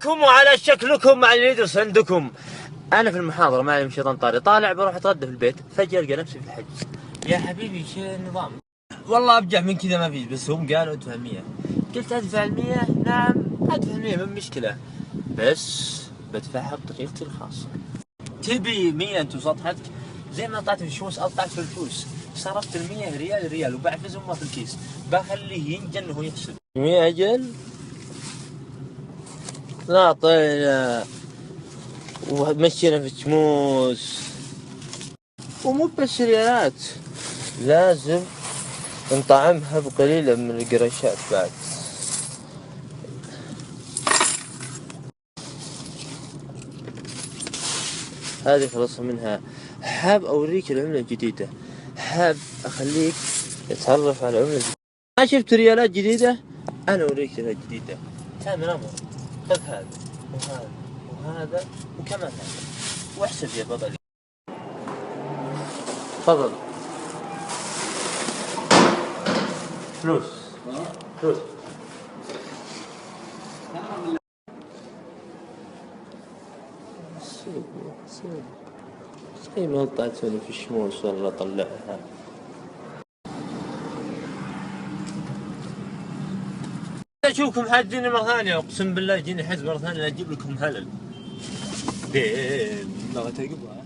عليكم وعلى شكلكم مع اللي يدرس عندكم. انا في المحاضره ما علم شيطان طاري، طالع بروح اتغدى في البيت، فجاه القى نفسي في الحج. يا حبيبي شو النظام؟ والله ابجح من كذا ما فيش، بس هم قالوا ادفع 100. قلت ادفع 100؟ نعم ادفع 100 من مشكله، بس بدفعها بطريقتي الخاصه. تبي 100 انت وسطحتك؟ زي ما طلعت في الشموس اطلع في الفلوس، صرفت ال 100 ريال ريال وبعفز امه في الكيس، بخليه ينجن وهو يحسب 100 اجل. لا طيب ومشينا في الشموس، ومو بس ريالات، لازم نطعمها بقليل من القرشات بعد. هذه خلصنا منها. حاب اوريك العملة الجديدة، حاب اخليك تتعرف على العملة الجديدة. ما شفت ريالات جديدة؟ انا اوريك ريالات جديدة. تامر امر، خذ هذا وهذا وهذا وكمان هذا واحسب يا بطل. تفضل. فلوس فلوس. زي ما طلعتوني في الشموس والله طلعها. اشوفكم حاجين مرة ثانية، اقسم بالله جيني حز مرة ثانية اجيب لكم هلل. دين ما تقبل.